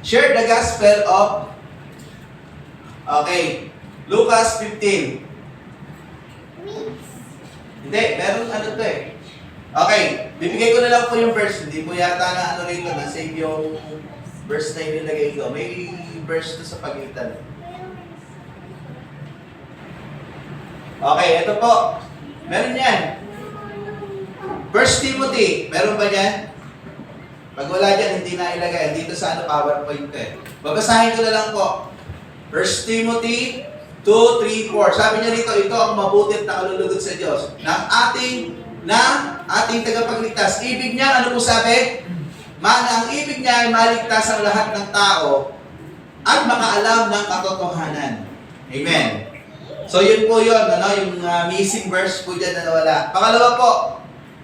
Share the gospel of, okay, Lucas 15. Hindi, meron ano to eh. Okay, bibigay ko na lang po yung verse. Hindi po yata na ano rito, na-save yung verse na yung nilagay ko. May verse to sa pagitan. Okay, ito po. Meron yan. 1 Timothy, meron ba yan? Pag wala dyan, hindi na ilagay. Dito sa ano, PowerPoint eh. Babasahin ko na lang po. 1 Timothy 2, 3, 4. Sabi niya rito, ito ang mabuti at nakalulugod sa Diyos. Ating tagapagligtas. Ibig niya, ano po sabi? Ang ibig niya ay maligtas ang lahat ng tao at makaalam ng katotohanan. Amen. So yun po yun, ano, yung missing verse po dyan na nawala. Pangalawa po,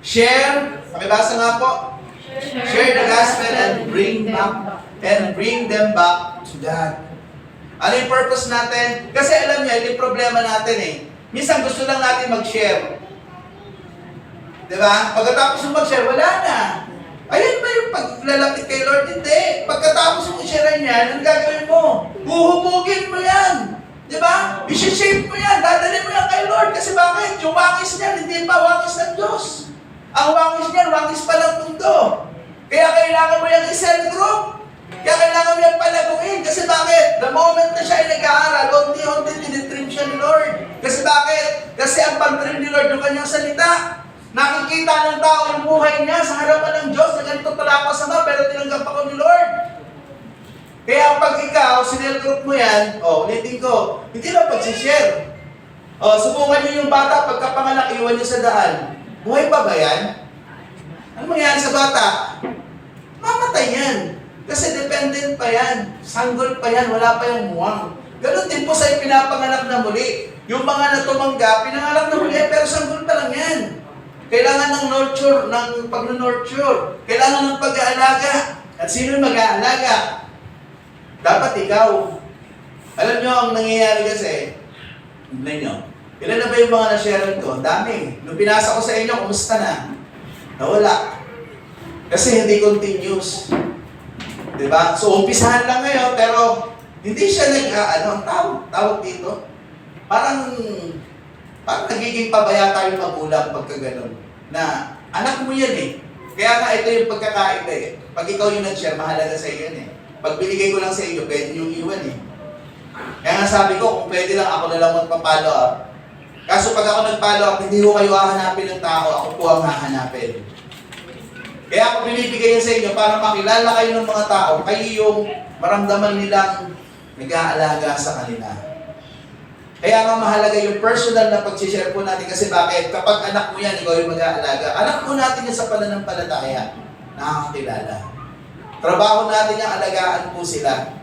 share, pakibasa nga po, share the gospel and bring them back to God. Ano yung purpose natin? Kasi alam niyo, ito yung problema natin eh. Minsan gusto lang natin mag-share. Diba? Pagkatapos mo mag-share, wala na. Ayun ba yung paglalapit kay Lord? Hindi. Pagkatapos mo i-share yan, anong gagawin mo? Huhubugin mo yan. Diba? I-shape mo yan. Dadalhin mo yan kay Lord. Kasi bakit? Yung wangis niyan, hindi pa wangis ng Diyos. Ang wangis niyan, wangis pa ng mundo. Kaya kailangan mo yung i-cell group. Kaya kailangan mo yung palaguin. Kasi bakit? The moment na siya ay nag-aaral, unti-unti tinitrim siya ni Lord. Kasi bakit? Kasi ang pag-trim ni Lord yung kanyang salita. Nakikita ng tao ang buhay niya sa harapan ng Diyos na ganito pala ako sama, pero tinanggap ako ni Lord. Kaya pag ikaw, sinel group mo yan, ulitin ko, hindi lang pagsishare. Subukan niyo yung bata, pagkapanganak, iwan niyo sa daan. Buhay pa ba yan? Ano mangyayari sa bata? Mamatay yan. Kasi dependent pa yan. Sanggol pa yan, wala pa yung muwang. Ganon din po sa pinapanganak na muli. Yung mga natumangga, pinanganak na muli, pero sanggol pa lang yan. Kailangan ng nurture, ng pag-nurture. Kailangan ng pag-aalaga. At sino mag-aalaga? Dapat ikaw. Alam nyo, ang nangyayari kasi, tignan nyo, ilan na ba yung mga na-share ko? Dami. Nung pinasa ko sa inyo, kumusta na? Nawala. Kasi hindi continuous. Diba? So, umpisahan lang ngayon, pero hindi siya tawag dito. Parang nagiging pabaya tayo magulang pagka ganun. Na, anak mo yan eh. Kaya nga, ito yung pagkakaiba eh. Pag ikaw yung nag-share, mahalaga sa iyo yan eh. Pag binigay ko lang sa iyo, pwede yung iwan eh. Kaya nga sabi ko, kung pwede lang, ako na lang magpa-follow up. Kaso pag ako nag-follow up, hindi ko kayo hahanapin ng tao, ako po ang hahanapin. Kaya ako binibigay yan sa inyo para makilala kayo ng mga tao, kayo yung maramdaman nilang nag-aalaga sa kanila. Kaya nga mahalaga yung personal na pag-share po natin kasi bakit? Kapag anak mo yan, ikaw yung mag-aalaga. Anak mo natin yan sa pananampalataya. Nakakakilala. Trabaho natin yung alagaan po sila.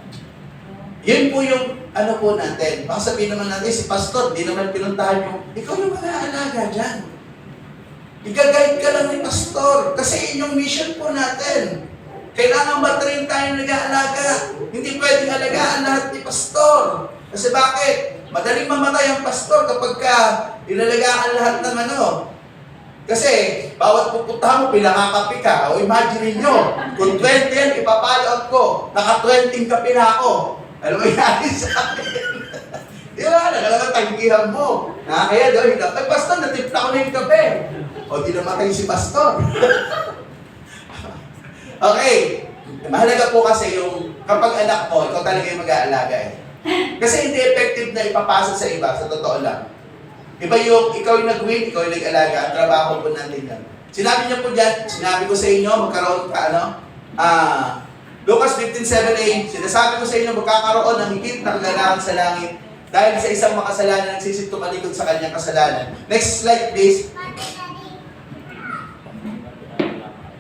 Yun po yung ano po natin. Baka sabihin naman natin, si pastor, di naman pinuntahan yung, ikaw yung mag-aalaga dyan. I-guide ka lang ni pastor. Kasi yun yung mission po natin. Kailangan matrain tayo nag-aalaga. Hindi pwedeng alagaan lahat ni pastor. Kasi bakit? Madaling mamatay ang pastor kapag ilalagaan lahat ng ano. Kasi, bawat pupuntahan mo, pinakakapi ka. O imagine nyo, kung 20 yan, ipapalo out ko. Naka-20 kapi na ako. Ano mangyari sa akin? Di ba? Nakalatanggihan mo. Kaya doon, ay pastor, natipla ko na yung kape. O di namatay si pastor. Okay. Mahalaga po kasi yung kapag anak mo, ikaw talaga yung mag-aalaga eh. Kasi hindi effective na ipapasa sa iba, sa totoo lang. Iba yung, ikaw yung nag-win, ikaw yung nag-alaga, ang trabaho po natin yan. Sinabi niyo po dyan, sinabi ko sa inyo, magkaroon ka, Lucas 15:7-8, sinasabi ko sa inyo, magkakaroon ng higit na kagalakan sa langit dahil sa isang makasalanan nagsisig tumalikod sa kanyang kasalanan. Next slide, please.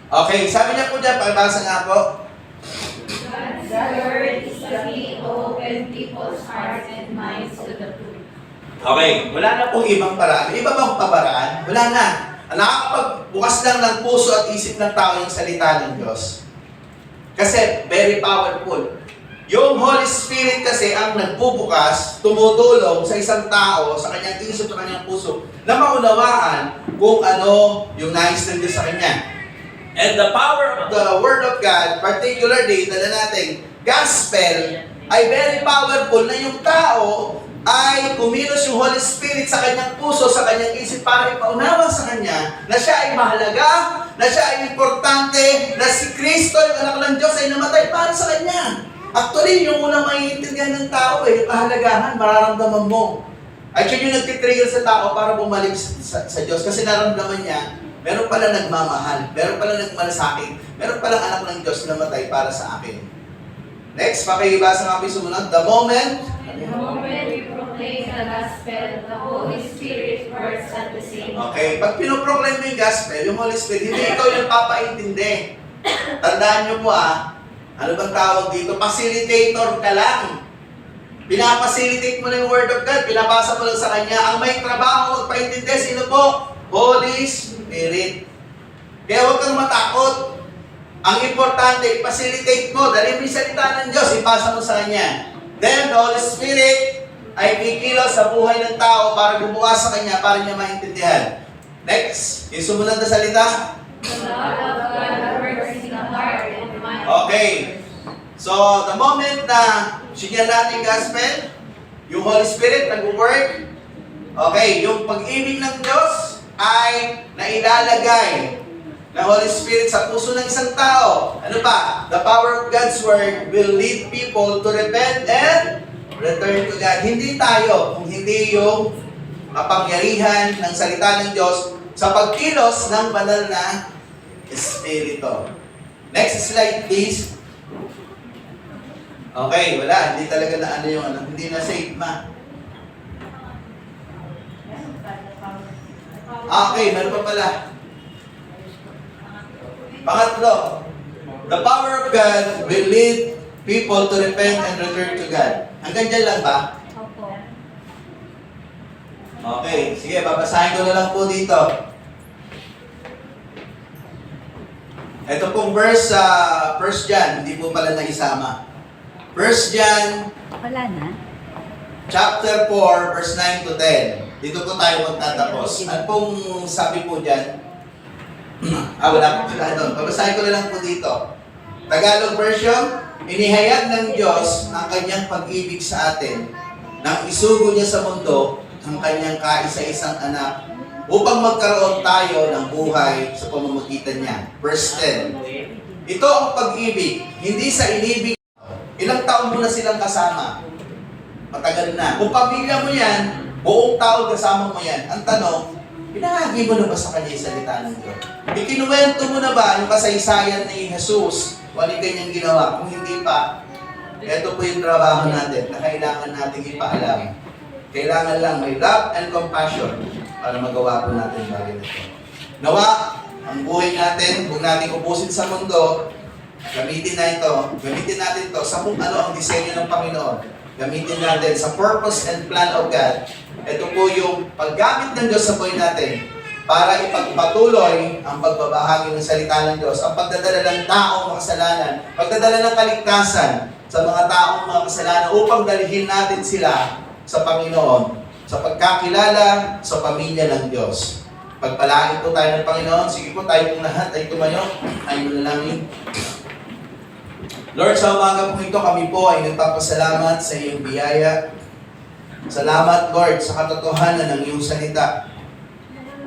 Okay, sabi niya po dyan, pakibasa nga po. The word is the key to open people's hearts and minds to the truth. Okay, wala na pong ibang paraan. Iba bang paparaan? Wala na. Nakakapagbukas lang ng puso at isip ng tao yung salita ng Diyos. Kasi very powerful. Yung Holy Spirit kasi ang nagbubukas, tumutulong sa isang tao, sa kanyang isip, sa kanyang puso, na maunawaan kung ano yung nais ng Diyos sa kanya. And the power of the Word of God, particularly, dala natin, gospel, ay very powerful na yung tao ay kumilos yung Holy Spirit sa kanyang puso, sa kanyang isip para ipaunawa sa kanya na siya ay mahalaga, na siya ay importante, na si Kristo, yung anak ng Diyos, ay namatay para sa kanya. Actually, yung unang maiintindihan ng tao yung kahalagahan, mararamdaman mo. At yun yung nagtitrigger sa tao para bumalik sa Diyos. Kasi naramdaman niya, meron pala nagmamahal, meron pala nagmalasakit, meron pala anak ng Diyos na namatay para sa akin. Next, pakibasa nga po yung sumunod. The moment we proclaim the gospel, the Holy Spirit works at the same time. Okay, pag pinoproclaim mo yung gospel, yung Holy Spirit, hindi ikaw yung papaintindi. Tandaan nyo po ano bang tawag dito? Facilitator ka lang. Pinapacilitate mo na yung Word of God, pinapasa mo lang sa Kanya. Ang may trabaho magpaintindi, sino po? Holy Spirit. Kaya huwag kang matakot. Ang importante, i-facilitate mo, dali mo yung salita ng Diyos, ipasa mo sa Kanya. Then, the Holy Spirit ay kikilos sa buhay ng tao para bumukas sa Kanya, para niya maintindihan. Next, yung sumunod na salita. The love of God works in the heart and mind. Okay. So, the moment na sinyan natin gospel, yung Holy Spirit nag-work, okay, yung pag-ibig ng Diyos ay nailalagay ng Holy Spirit sa puso ng isang tao. Ano pa? The power of God's Word will lead people to repent and return to God. Hindi tayo, kung hindi yung kapangyarihan ng salita ng Diyos sa pagkilos ng banal na Espiritu. Next slide, please. Okay, wala. Hindi talaga na ano yung ano. Hindi na safe, ma. Okay, meron pa pala. Pangatlo, the power of God will lead people to repent and return to God. Hanggang dyan lang ba? Okay, sige, babasahin ko na lang po dito. Ito pong verse sa 1 John, hindi po pala naisama. 1 John Wala na? chapter 4, verse 9 to 10. Dito po tayo magtatapos. Ano pong sabi po dyan? Wala po pala doon. Babasahin ko na lang po dito. Tagalog version, inihayag ng Diyos ang kanyang pag-ibig sa atin nang isugo niya sa mundo ang kanyang kaisa-isang anak upang magkaroon tayo ng buhay sa pamamagitan niya. Verse 10. Ito ang pag-ibig, hindi sa inibig. Ilang taon mo na silang kasama? Matagal na. Kung pamilya mo yan, buong taon kasama mo yan. Ang tanong, pinahagi mo na ba sa kanya yung salita ng Diyos? Ikinuwento mo na ba yung kasaysayan ni Jesus? Ano yung kanyang ginawa? Kung hindi pa, ito po yung trabaho natin na kailangan natin ipaalam. Kailangan lang may love and compassion para magawa po natin bagay na ito. Nawa, ang buhay natin, kung natin ubusin sa mundo, gamitin natin ito sa kung ano ang disenyo ng Panginoon. Gamitin natin sa purpose and plan of God. Ito po yung paggamit ng Diyos sa buhay natin para ipagpatuloy ang pagbabahagi ng salita ng Diyos, ang pagdadala ng taong makasalanan, pagdadala ng kaligtasan sa mga taong mga kasalanan upang dalhin natin sila sa Panginoon, sa pagkakilala sa pamilya ng Diyos. Pagpalain po tayo ng Panginoon. Sige po, tayo pong lahat ay tumayo. Ay manalangin. Lord, sa umaga po ito, kami po ay nagpapasalamat sa iyong biyaya. Salamat, Lord, sa katotohanan ng iyong salita.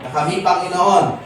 Na kami, Panginoon,